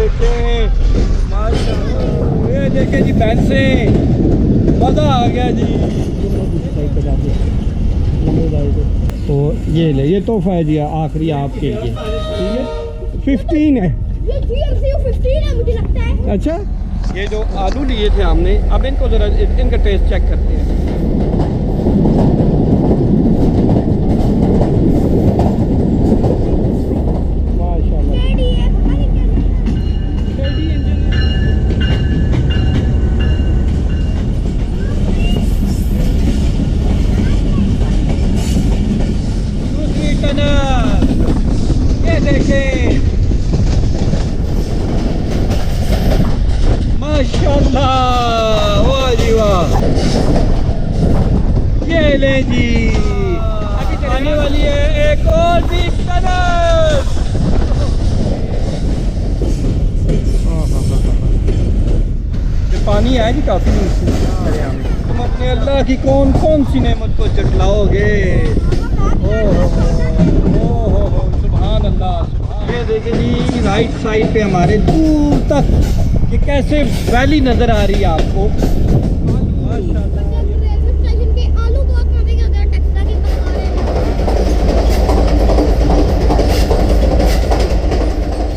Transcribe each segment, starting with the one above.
देखें माशाल्लाह, ये देखें जी भैंसें, मज़ा आ गया जी। तो ये ले, ये तोहफा है जी आखिरी आपके लिए, ठीक है। 15 है ये GMCU 15 है मुझे लगता है। अच्छा, ये जो आलू लिए थे हमने, अब इनको ज़रा इनका टेस्ट चेक करते हैं। माशाल्लाह रेडी है, पता नहीं क्या है। रेडी इंजन है। दूसरी टनल, ये देखें माशाल्लाह, वाह जी वाह। ये ले जी, अभी चलने वाली है एक और भी टनल। ये पानी है जी काफी दरिया में। तुम अपने अल्लाह की कौन कौन सी नेमत को जटलाओगे। ओहो सुभान अल्लाह, सुभान। ये देखिए जी राइट साइड पे हमारे दूर तक ये कैसे वैली नजर आ रही है आपको। रेलवे स्टेशन के आलू बहुत खाते हैं अगर टेक्सला के पास आ रहे हैं।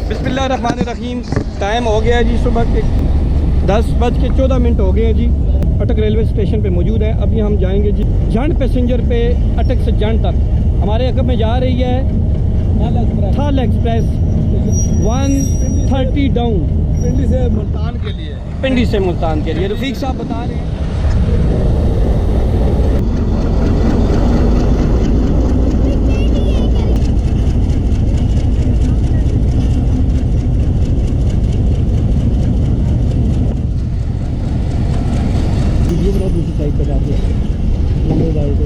बिस्मिल्लाहिर्रहमानिर्रहीम। टाइम हो गया जी सुबह के 10:14 हो गए हैं जी। अटक रेलवे स्टेशन पे मौजूद है। अभी हम जाएंगे जी जंड पैसेंजर पे, अटक से जंड तक। हमारे अकब में जा रही है थाल एक्सप्रेस 130 डाउन, पिंडी से मुल्तान के लिए। पिंडी से मुल्तान के लिए। रफीक साहब बता रहे हैं। दूसरी साइड पर जाते हैं लंबे दाएं से।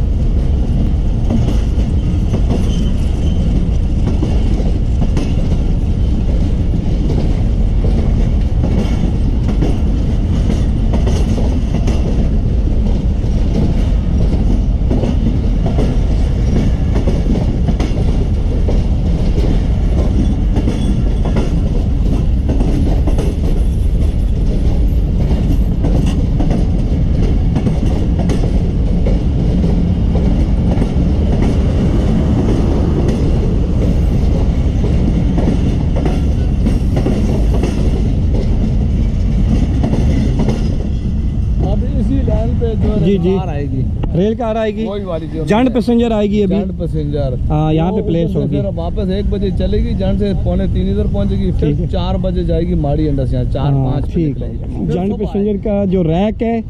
जी जी कार आएगी, रेल कार आएगी, वही वाली जो जंड पैसेंजर आएगी अभी। जंड पैसेंजर। हाँ, यहाँ पे प्लेस होगी। फिर वापस 1 बजे चलेगी, जंड से 2:45 इधर पहुंचेगी, ठीक फिर है। 4 बजे जाएगी माड़ी अंडा से, यहाँ 4-5 ठीक है। जंड पैसेंजर का जो रैक है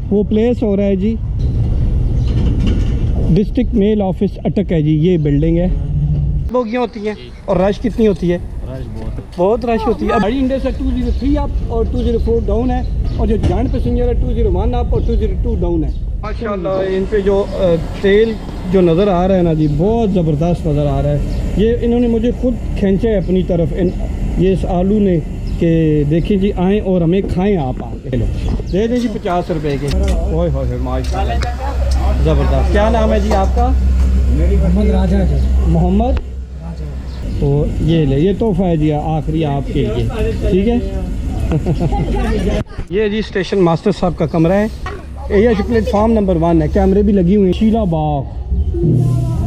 वो प्लेस हो रहा है जी। डिस्ट्रिक्ट मेल ऑफिस अटक है जी, ये बिल्डिंग है। बोगियाँ होती हैं और रश कितनी होती है? बहुत रश होती है। गाड़ी इंडिया से 203 अप और 204 डाउन है, और जो जंड पैसेंजर है 201 अप और 202 डाउन है। माशाल्लाह इन पे जो तेल जो नज़र आ रहा है ना जी, बहुत ज़बरदस्त नज़र आ रहा है। ये इन्होंने मुझे खुद खींचा है अपनी तरफ, ये इस आलू ने, कि देखिए जी आएँ और हमें खाएँ आप आके। दे दें जी 50 रुपए के। ओए होए माशाल्लाह ज़बरदस्त। क्या नाम है जी आपका? मोहम्मद राजा है। मोहम्मद। तो ये ले, ये तोहफा है जी आखिरी आपके लिए, ठीक है। ये जी स्टेशन मास्टर साहब का कमरा है। ये प्लेटफॉर्म नंबर 1 है, कैमरे भी लगी हुई हैं। शीला बाग,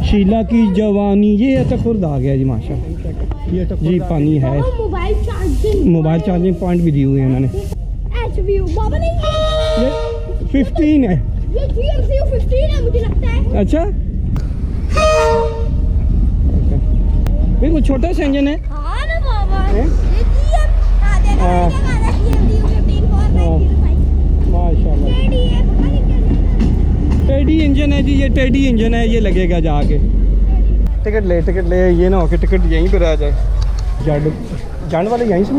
शीला की जवानी, ये अटक खुर्द आ गया जी माशाल्लाह। ये जी पानी है, मोबाइल चार्जिंग पॉइंट भी दिए हुए हैं उन्होंने। बाबा नहीं, ये 15 है। ये GMCU 15 है मुझे लगता है। अच्छा, बिल्कुल छोटा सा इंजन है। हाँ ना बाबा, हैं? ये GM, हाँ देखो हाँ। GMCU 15 माशाल्लाह रेडी है, पता नहीं क्या है। टेडी इंजन है जी, ये टेडी इंजन है, ये लगेगा जाके। टिकट ले ये ना हो कि टिकट यहीं पर आ जाए। जंड वाले यहीं से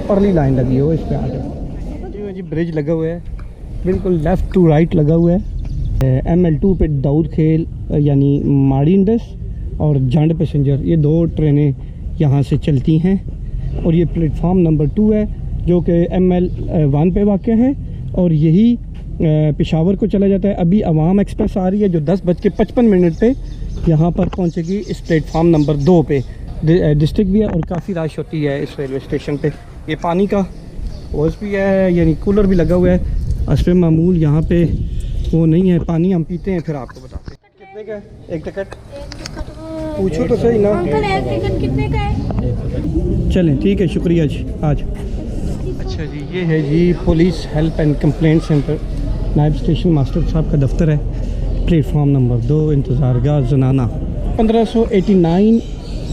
परली लाइन लगी हो, इस पे आ जाए जी। ब्रिज लगा हुआ है, बिल्कुल लेफ़्ट टू राइट लगा हुआ है। ML2 पे दाऊद खेल यानी माड़ी इंडस और जंड पैसेंजर, ये 2 ट्रेनें यहाँ से चलती हैं। और ये प्लेटफॉर्म नंबर 2 है जो कि ML1 पे वाक़ है, और यही पेशावर को चला जाता है। अभी अवाम एक्सप्रेस आ रही है जो 10:55 पे यहाँ पर पहुँचेगी इस प्लेटफॉर्म नंबर 2 पे। डिस्ट्रिक्ट भी है और काफ़ी रश होती है इस रेलवे स्टेशन पे। ये पानी का होश भी है, यानी कूलर भी लगा हुआ है। असर मामूल यहाँ पे वो नहीं है, पानी हम पीते हैं फिर आपको बताते हैं। कितने का है एक टिकट? पूछो तो सही ना। अंकल एक टिकट कितने का है? चलें ठीक है, शुक्रिया जी। आज अच्छा जी, ये है जी police help and complaint centre, नायब स्टेशन मास्टर साहब का दफ्तर है, प्लेटफॉर्म नंबर 2, इंतज़ारगाह जनाना। 1589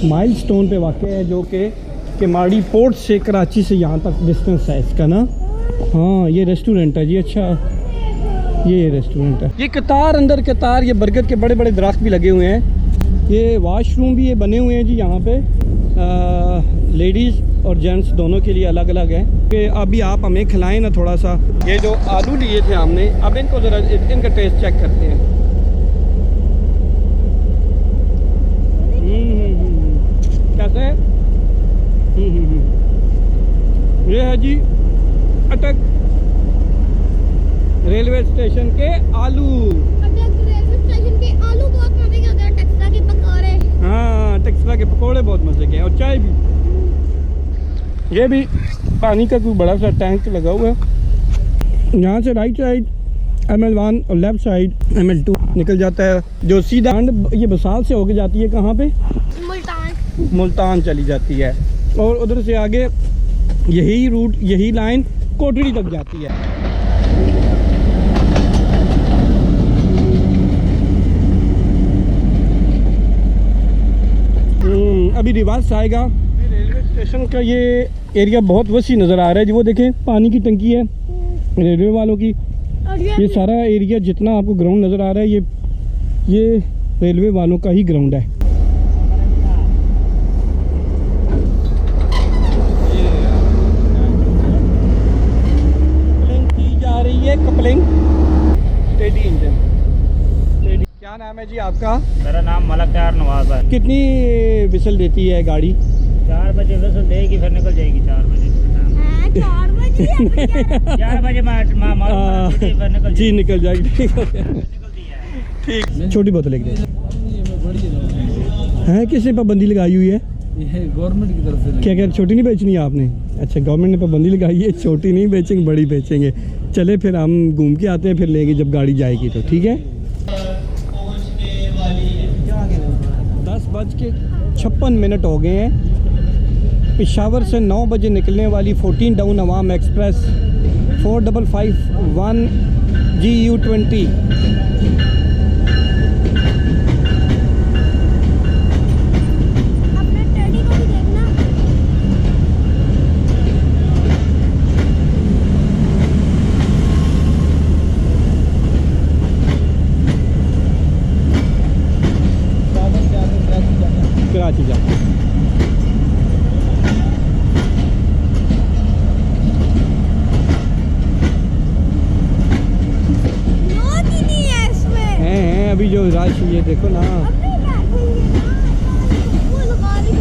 माइलस्टोन पे वाक़ है, जो कि माड़ी पोर्ट से कराची से यहाँ तक डिस्टेंस है इसका ना। हाँ ये रेस्टोरेंट है जी। अच्छा ये रेस्टोरेंट है। ये कतार अंदर कतार, ये बरगद के बड़े बड़े दरख्त भी लगे हुए हैं। ये वाशरूम भी ये बने हुए हैं जी यहाँ पे, लेडीज़ और जेंट्स दोनों के लिए अलग अलग है। कि अभी आप हमें खिलाएं ना थोड़ा सा। ये जो आलू लिए थे हमने, अब इनको ज़रा इनका टेस्ट चेक करते हैं। कैसे है? ये है जी अटक रेलवे स्टेशन के आलू। अटक रेलवे स्टेशन के आलू बहुत मजे के होते हैं, टक्सा के पकौड़े। हाँ टेक्सला के पकोड़े बहुत मजे के हैं, और चाय भी। ये भी पानी का कोई बड़ा सा टैंक लगा हुआ है। यहाँ से राइट साइड ML1 और लेफ्ट साइड ML2 निकल जाता है, जो सीधा ये बसाल से होके जाती है कहाँ पे? मुल्तान चली जाती है, और उधर से आगे यही रूट, यही लाइन कोटड़ी तक जाती है। अभी रिवर्स आएगा। रेलवे स्टेशन का ये एरिया बहुत वसी नज़र आ रहा है जी। वो देखें पानी की टंकी है रेलवे वालों की। ये सारा एरिया जितना आपको ग्राउंड नज़र आ रहा है, ये रेलवे वालों का ही ग्राउंड है। Coupling teddy engine. क्या नाम है जी आपका? मेरा नाम मलकयार नवाज है। कितनी विसल देती है गाड़ी? 4 बजे विसल देगी, फिर निकल जाएगी 4 बजे। 4 बजे 4 बजे फिर निकल जी निकल जाएगी। ठीक है निकलती है। ठीक, छोटी बोतल एक दे। है किसने पाबंदी लगाई हुई है? ये गवर्नमेंट की तरफ से। क्या छोटी नहीं बेचनी है आपने? अच्छा गवर्नमेंट ने पाबंदी लगाई है, छोटी नहीं बेचेंगे बड़ी बेचेंगे। चले फिर हम घूम के आते हैं, फिर लेंगे जब गाड़ी जाएगी तो। ठीक है। 10:56 हो गए हैं। पेशावर से 9 बजे निकलने वाली 14 डाउन अवाम एक्सप्रेस 4551 GU20 अपने टेडी को भी देखना। कराची जा। लोग ही नहीं है इसमें। हैं अभी जो राश ये देखो ना। अभी बैठेंगे ना, वो लगा दी।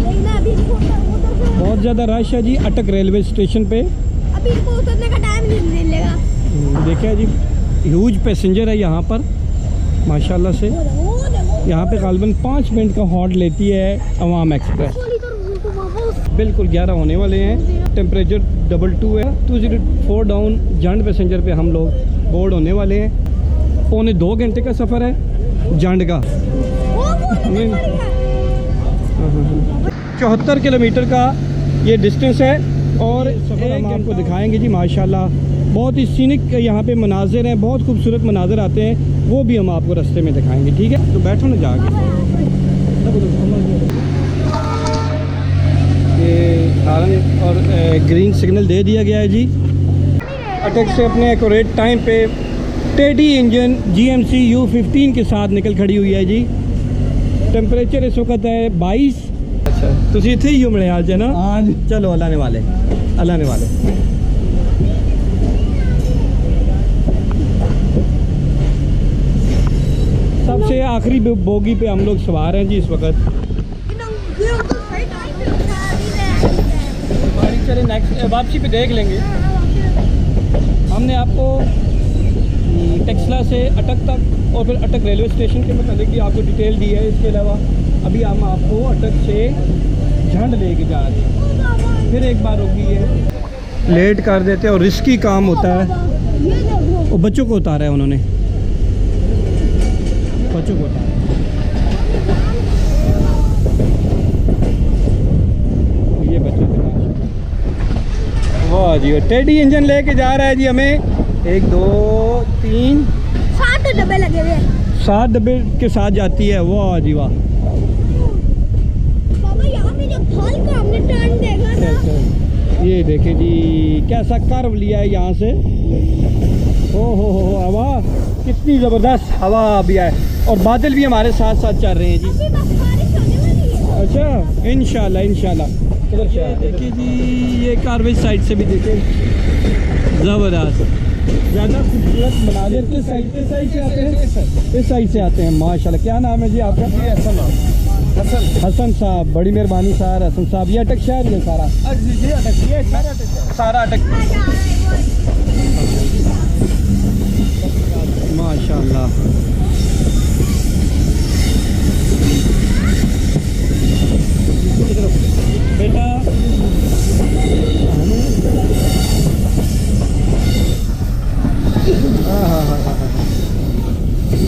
देखना अभी इनको उधर से बहुत ज़्यादा रश है जी अटक रेलवे स्टेशन पे। अभी इनको उतरने का टाइम नहीं मिलेगा। देखिए जी ह्यूज पैसेंजर है यहाँ पर माशाल्लाह से। यहाँ पे गालबन 5 मिनट का हॉल्ट लेती है अवाम एक्सप्रेस। बिल्कुल 11 होने वाले हैं। टेम्परेचर 22 है। 204 डाउन जंड पैसेंजर पे हम लोग बोर्ड होने वाले हैं। 1.25 घंटे का सफ़र है जंड का। 74 किलोमीटर का ये डिस्टेंस है, और सफ़र हम आपको दिखाएंगे जी माशाल्लाह। बहुत ही सीनिक यहाँ पे मनाजिर हैं, बहुत खूबसूरत मनाजिर आते हैं, वो भी हम आपको रास्ते में दिखाएंगे। ठीक है, तो बैठो ना जाके। ये हॉर्न और ग्रीन सिग्नल दे दिया गया है जी। अटक से अपने एक्यूरेट टाइम पे टेडी इंजन GMC U15 के साथ निकल खड़ी हुई है जी। टेम्परेचर इस वक्त है 22। अच्छा तुम इतने ही हो मेरे हाल से ना? हाँ जी। चलो अल्लाह ने वाले। सबसे आखिरी बोगी पे हम लोग सवार हैं जी इस वक्त। गाड़ी चले नेक्स्ट वापसी पे देख लेंगे। हमने आपको टेक्सला से अटक तक और फिर अटक रेलवे स्टेशन के मतलब की आपको डिटेल दी है। इसके अलावा अभी हम आपको अटक से झंड लेके जा रहे हैं। फिर एक बार होगी ये। लेट कर देते हैं और रिस्की काम होता है। ये देखो वो बच्चों को उतारा है उन्होंने, बच्चों को उतारा। ये बच्चों के पास वाह जी, टेडी इंजन लेके जा रहा है जी हमें। 1 2 3 7 डब्बे लगे हुए हैं। 7 डब्बे के साथ जाती है। वाह जी वाह। बाबा यहाँ पे जब फल का हमने टर्न देखा था, ये देखे जी कैसा कर्व लिया है यहाँ से। ओ हो हवा कितनी ज़बरदस्त हवा भी है और बादल भी हमारे साथ साथ चल रहे हैं जी। अभी बस बारिश होने वाली है। अच्छा इंशाल्लाह इंशाल्लाह। ये देखिए जी, ये कारवेज साइड से भी देखे ज़बरदस्त, ज़्यादा खूबसूरत मनाजिर किस साइड से आते हैं? इस साइड से आते हैं माशाल्लाह। क्या नाम है जी आपका? हसन साहब, बड़ी मेहरबानी सर हसन साहब। ये अटक शहर है सारा, सारा अटक माशाल्लाह। बेटा हाँ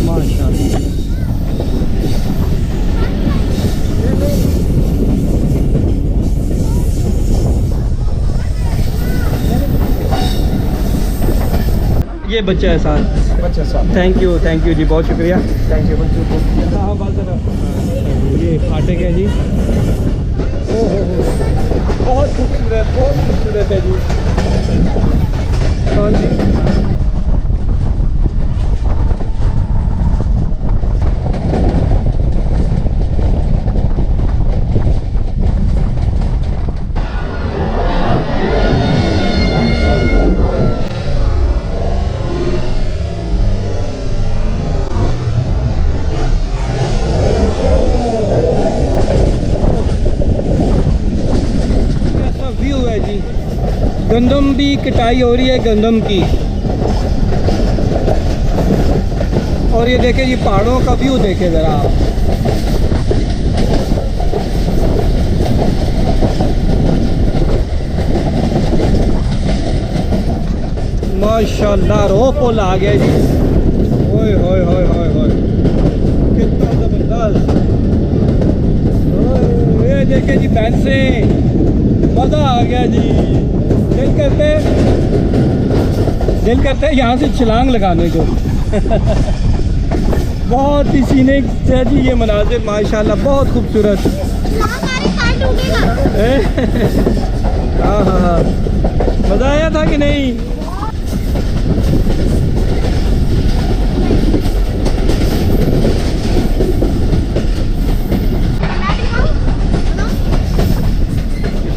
माशाल्लाह। ये बच्चा है साथ। अच्छा साहब, थैंक यू जी, बहुत शुक्रिया। थैंक यू बच्चों को। हाँ बात जरा। ये फाटक है जी। ओहो बहुत खूबसूरत है जी। हाँ जी गंदम भी कटाई हो रही है गंदम की। और ये देखे जी पहाड़ों का व्यू देखे ज़रा आप। माशाल्लाह रो पुल आ गया जी। ओए होए होए होए होए कितना ज़बरदस्त। ये देखे जी भैंसे, मज़ा आ गया जी। दिल करते हैं यहाँ से छलांग लगाने को। बहुत ही सीनिक है जी ये मनाजिर माशाल्लाह, बहुत खूबसूरत। हाँ हाँ हाँ, मज़ा आया था कि नहीं?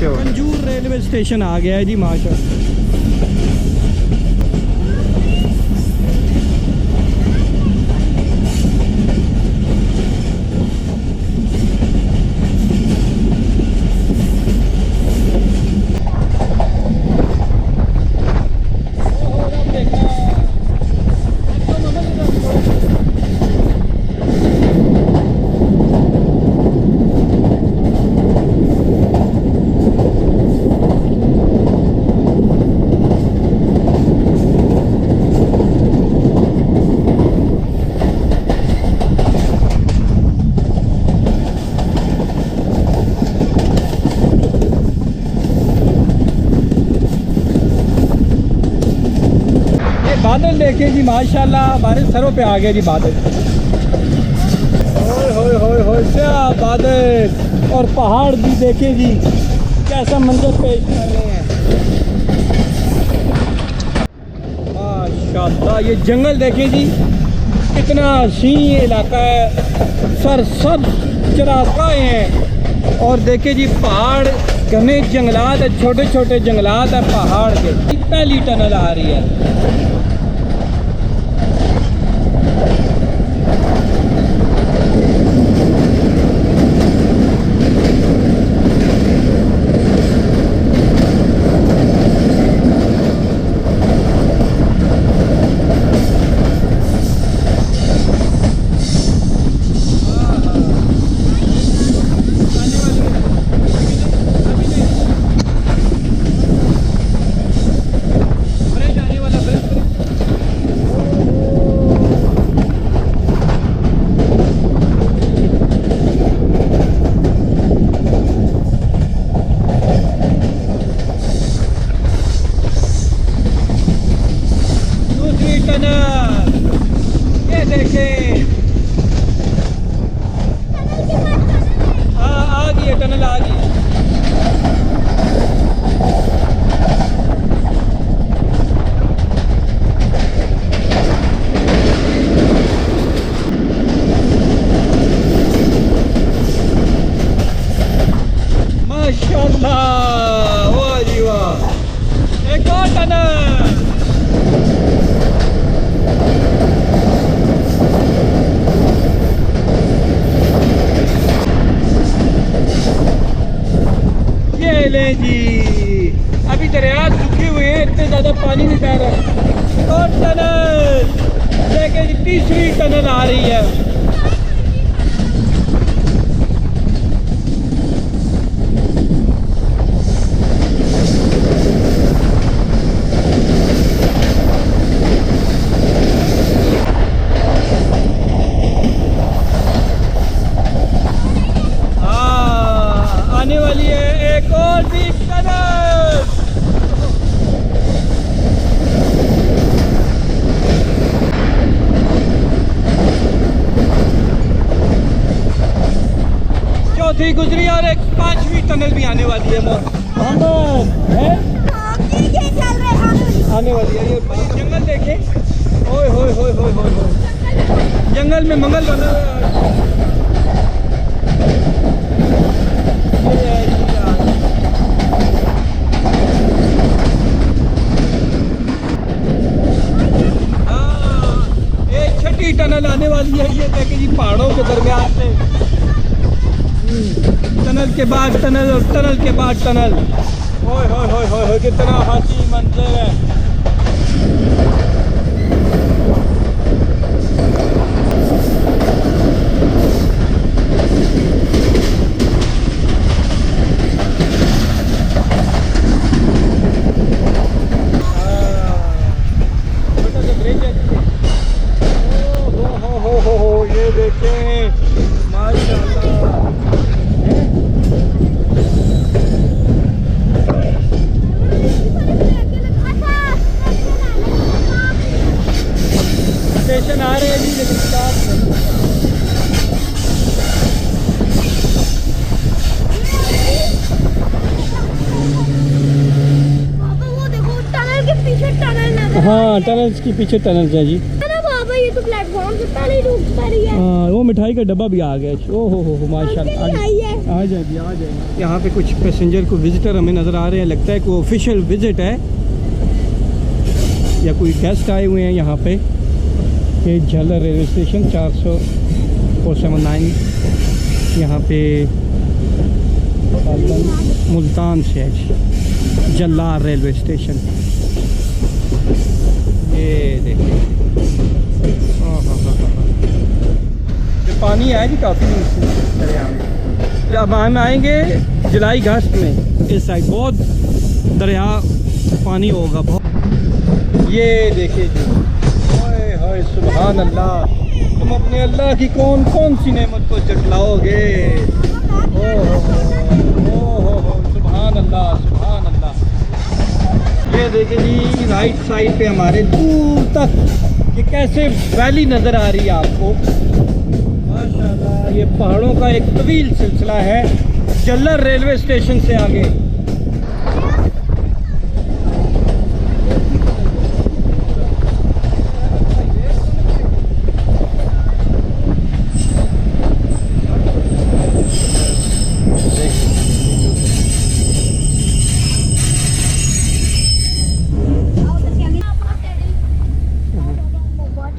मंजूर रेलवे स्टेशन आ गया है जी माशाल्लाह। बादल देखे जी माशाल्लाह, हमारे सरों पे आ गया जी बादल। ओए होए होए होए क्या बादल। और पहाड़ भी देखे जी कैसा मंजर पेश कर रहे हैं माशाल्लाह। ये जंगल देखे जी कितना हसीन इलाका है, सरसब्ज़ चरागाहें हैं। और देखे जी पहाड़, घने जंगलात है, छोटे छोटे जंगलात है पहाड़ के। पहली टनल आ रही है। चलें जी। अभी दरिया सूखे हुए हैं, इतने ज़्यादा पानी नहीं बह रहा। और टनल देखें जी, तीसरी टनल आ रही है। आने वाली है एक और भी टनल। चौथी गुजरी और एक पांचवी टनल भी आने वाली है। मोहम्मद है ये चल रहे हैं आने वाली है। ये जंगल देखे, ओए होए होए होए होए होए। जंगल में मंगल बना हुआ है। ये है जी यार। हाँ, एक छठी टनल आने वाली है। ये देखे जी, पहाड़ों के दरमियान से टनल के बाद टनल और टनल के बाद टनल। ओए होए होए होए होए, कितना हसीन मंजर है। हो ये देखें, माशाल्लाह। स्टेशन आ रहे हैं जी, लेकिन बाबा वो देखो टनल के पीछे टनल नजर हाँ, टनल के पीछे टनल है जी। अरे बाबा ये तो प्लेटफॉर्म से पहले रुक पड़ी है। हाँ, वो मिठाई का डब्बा भी आ गया। ओ हो माशाल्लाह। आई है। आ जाएगी आ जाएगी। यहाँ पे कुछ पैसेंजर को विजिटर हमें नज़र आ रहे हैं। लगता है कि वो ऑफिशियल विजिट है या कोई गेस्ट आए हुए हैं यहाँ पे। ये झल्लर रेलवे स्टेशन 479 यहाँ पे मुल्तान से है जी। जल्लार रेलवे स्टेशन। ये देखिए, ये पानी है जी काफ़ी दरिया में। अब हम आएंगे जुलाई अगस्त में, इस साइड बहुत दरिया पानी होगा बहुत। ये देखिए जी, ओए होए सुभान अल्लाह। तुम अपने अल्लाह की कौन कौन सी नेमत को जटलाओगे। ओ हो सुभान अल्लाह सुभान अल्लाह। ये देखिए जी, राइट साइड पे हमारे दूर तक ये कैसे वैली नज़र आ रही है आपको। माशाल्लाह, ये पहाड़ों का एक तवील सिलसिला है जल्लर रेलवे स्टेशन से आगे।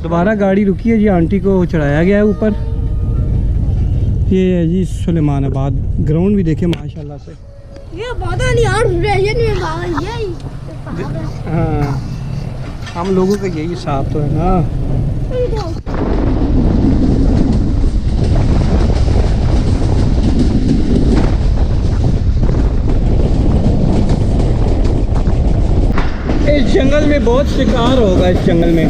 दोबारा गाड़ी रुकी है जी, आंटी को चढ़ाया गया है ऊपर। ये है जी सुलेमानाबाद ग्राउंड भी देखे माशाल्लाह से। ये पता नहीं यार रेजन में बाबा यही। हाँ, हम लोगों का यही हिसाब तो है ना। इस जंगल में बहुत शिकार होगा। इस जंगल में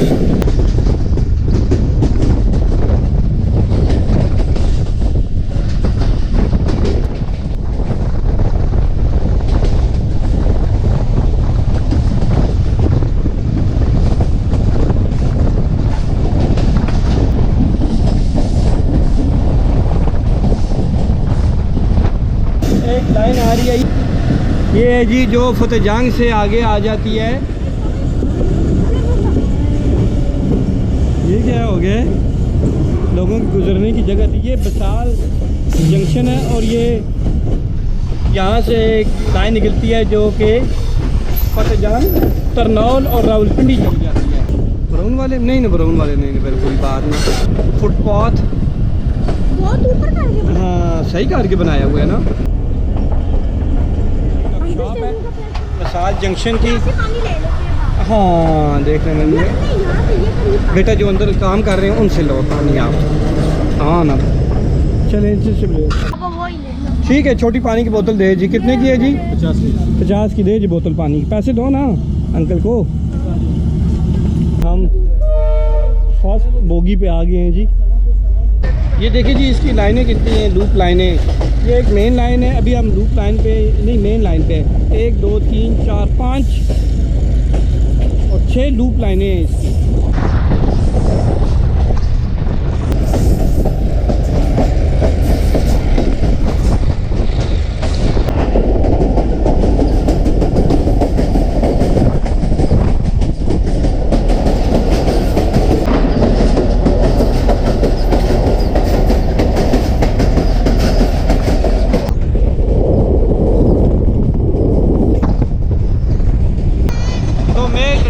एक लाइन आ रही है, ये है जी जो फतेहजंग से आगे आ जाती है। ये क्या हो गया, लोगों की गुजरने की जगह थी। ये बसाल जंक्शन है और ये यहाँ से एक लाइन निकलती है जो कि फतेहजंग, तरनौल और रावलपिंडी चली जाती है। ब्राउन वाले नहीं, ब्राउन वाले नहीं, बिल्कुल बात नहीं। फुटपाथ बहुत ऊपर करके हाँ सही करके बनाया हुआ है ना। विशाल जंक्शन की। यहाँ से पानी ले लो फिर हाँ। हाँ देख रहे हैं नहीं, यहाँ से ये करीब बेटा, जो अंदर काम कर रहे हैं उनसे लो पानी आप। हाँ ना, चलें इनसे से लो। अब वो ही ले लो। ठीक है, छोटी पानी की बोतल दे जी। कितने की है जी? 50 की दे जी बोतल पानी की। पैसे दो ना अंकल को। हम फर्स्ट बोगी पे आ गए हैं जी। ये देखिए जी, इसकी लाइनें कितनी हैं, लूप लाइनें। ये एक मेन लाइन है, अभी हम लूप लाइन पे नहीं, मेन लाइन पे 1 2 3 4 5 और 6 लूप लाइनें हैं इसकी।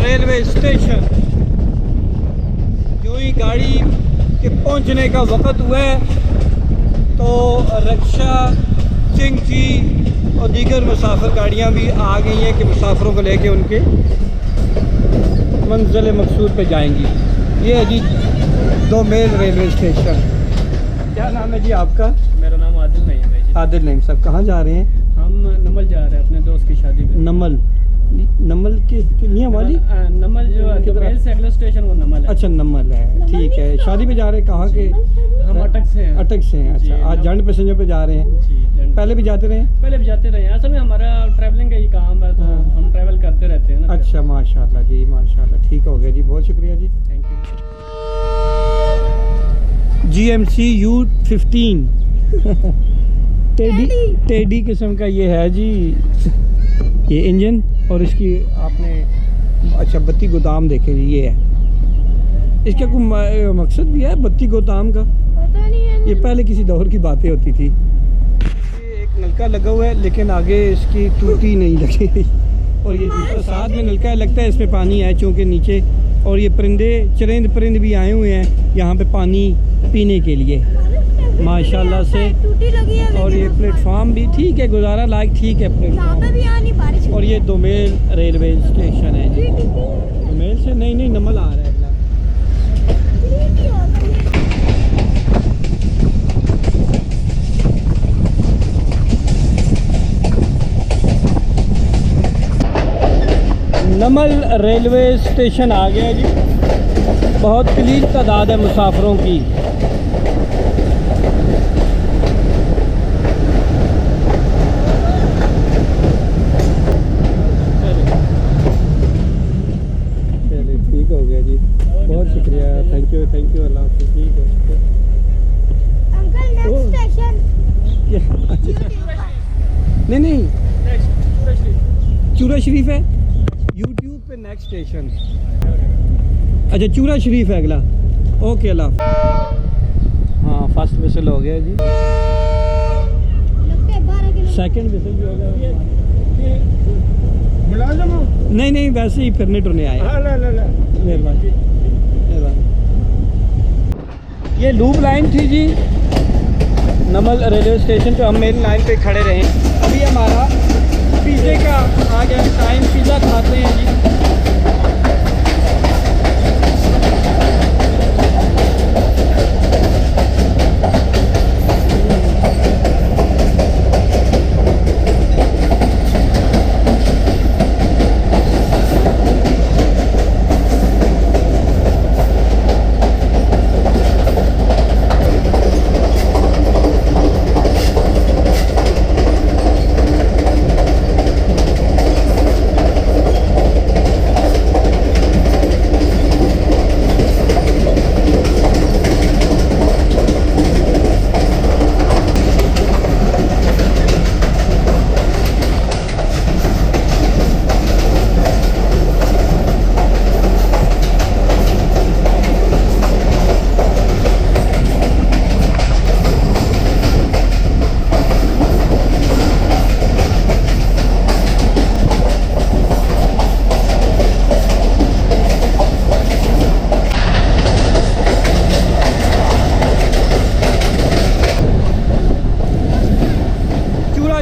रेलवे स्टेशन जो ही गाड़ी के पहुंचने का वक़्त हुआ है तो रिक्शा, चिंची और दीगर मुसाफिर गाड़ियां भी आ गई हैं कि मुसाफिरों को लेके उनके मंजिल मकसूद पे जाएंगी। ये है जी 2 मील रेलवे स्टेशन। क्या नाम है जी आपका? मेरा नाम आदिल नहीं है जी। आदिल नईम साहब, कहाँ जा रहे हैं? हम नमल जा रहे हैं अपने दोस्त की शादी पे। नमल के मियाँ वाली? नमल जो रेल से अगला स्टेशन वो नमल है। अच्छा नमल है, ठीक है। शादी पे जा रहे हैं, कहाँ के? हम अटक से हैं। अटक से हैं। जी, अच्छा, आज जंड पैसेंजर पे जा रहे हैं। जी, जंड। पहले भी जाते रहे हैं? पहले भी जाते रहे हैं। असल में हमारा ट्रैवलिंग का ही काम है तो हाँ। हम ट्रैवल करते रहते हैं ना। अच्छा माशाल्लाह जी, माशाल्लाह। ठीक हो गया जी, बहुत शुक्रिया जी। Thank you. GMC U15 टेडी किस्म का ये है जी, ये इंजन। और इसकी आपने अच्छा बत्ती गोदाम देखे जी, ये है। इसका कोई मकसद भी है बत्ती गोदाम का? पता नहीं है। ये पहले किसी दौर की बातें होती थी। ये एक नलका लगा हुआ है लेकिन आगे इसकी टूटी नहीं लगी और ये दूसरा साथ में नलका लगता है, इसमें पानी है चूँकि नीचे। और ये चरिंद परिंद भी आए हुए हैं यहाँ पे पानी पीने के लिए माशाल्लाह से। टूटी लगी है। और ये प्लेटफॉर्म भी ठीक है, गुजारा लायक ठीक है यहाँ पे प्लेटफॉर्म। भी आनी बारिश। और ये 2 मील रेलवे स्टेशन है जी। 2 मील से नहीं नमल आ रहा है अगला। नमल रेलवे स्टेशन आ गया जी। बहुत कलील तादाद है मुसाफिरों की। चलिए ठीक हो गया जी, बहुत शुक्रिया। थैंक यू अल्लाह हाफ़िज़। ठीक है अंकल ओह। Next station. अच्छा। नहीं चूरा शरीफ है YouTube पे नेक्स्ट स्टेशन। अच्छा चूरा शरीफ है अगला। ओके अल्लाह। हाँ फर्स्ट विसल हो गया जी, लगते हैं 12 किलो। सेकंड विसल भी हो गया। नहीं वैसे ही फिरने टुरने आए। मेहरबानी। ये लूप लाइन थी जी नमल रेलवे स्टेशन पे। हम मेन लाइन पे खड़े रहे। अभी हमारा पिज़्ज़े का आ गया टाइम, पिज़्ज़ा खाते हैं जी।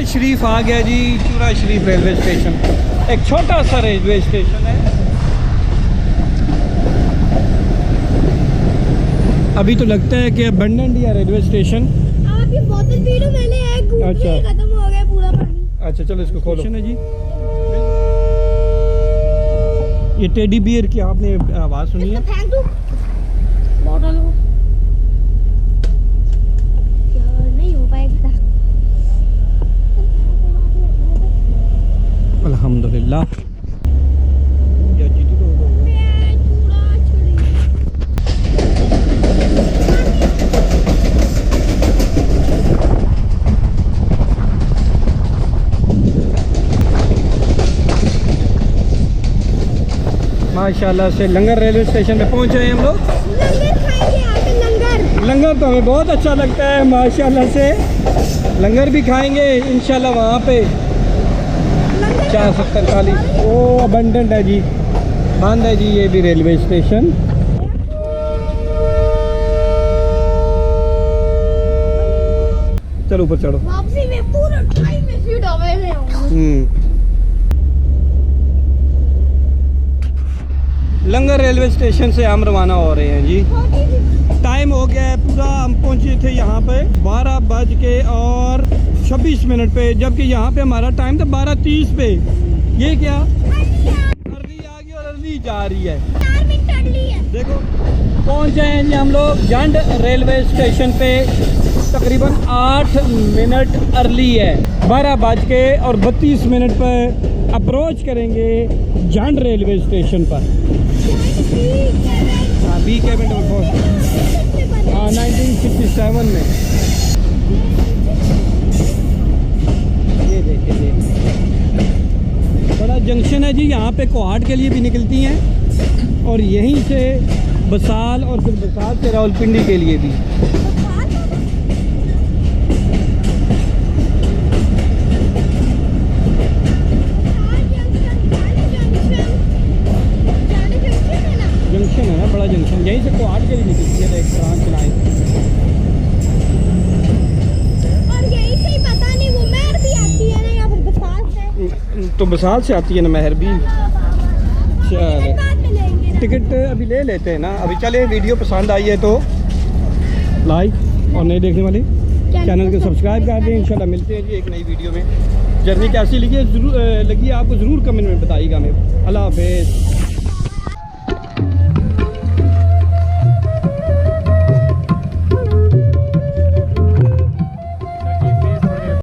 शरीफ आ गया जी, चूरा शरीफ रेलवे स्टेशन। एक छोटा सा रेलवे स्टेशन है। अभी तो लगता है कि अबंडेंट ही है रेलवे स्टेशन। आप ये बोतल पी लो, मैंने एक घूंट अच्छा। में खत्म हो गया पूरा पानी। अच्छा चलो इसको खोलो है जी। ये टेडी बियर की आपने आवाज़ सुनी है? इसको फेंक दूं बोतल को? यार नहीं हो पाएगा। अल्हम्दुलिल्लाह। या जीती तो हो गई। मैं पूरा छुड़ी। माशाल्लाह से लंगर रेलवे स्टेशन पे पहुंच गए हम लोग। लंगर खाएंगे यहाँ पे, लंगर। लंगर तो हमें बहुत अच्छा लगता है माशाल्लाह से। लंगर भी खाएंगे इंशाल्लाह वहाँ पे। लंगर 447 वो अबंडेंट है जी, बंद है जी ये भी रेलवे स्टेशन। चलो ऊपर चढ़ो। वापसी में पूरा टाइम में सीट अवे में हूँ। लंगर रेलवे स्टेशन से हम रवाना हो रहे हैं जी। टाइम हो गया है पूरा, हम पहुंचे थे यहाँ पे 12:26 पे, जबकि यहाँ पे हमारा टाइम था 12:30 पे। ये क्या अर्ली आ गई और अर्ली जा रही है। 4 मिनट अर्ली है। देखो पहुंच गए हैं जी हम लोग जंड रेलवे स्टेशन पे। तकरीबन 8 मिनट अर्ली है। 12:32 पर अप्रोच करेंगे जंड रेलवे स्टेशन पर। हाँ बी कैबिन नंबर 4। हाँ 1967 में। ये देखिए बड़ा जंक्शन है जी, यहाँ पे कोहाट के लिए भी निकलती हैं और यहीं से बसाल और फिर बसाल से रावलपिंडी के लिए भी। जंक्शन है ना, बड़ा जंक्शन, यहीं से कोहाट के लिए निकलती है। एक ब्रांच लाइन और यही से ही पता नहीं वो मेहर भी आती है ना, या फिर बसाल से। तो बसाल से आती है ना मेहर भी। चलो बाद में लेंगे ना। टिकट अभी ले लेते हैं ना। अभी चले, वीडियो पसंद आई है तो लाइक और नए देखने वाले चैनल को सब्सक्राइब कर दें। इंशाल्लाह मिलते हैं जी एक नई वीडियो में। जर्नी कैसी लगी है ज़रूर आपको ज़रूर कमेंट में बताइएगा। मैं अल्लाह हाफ़िज़।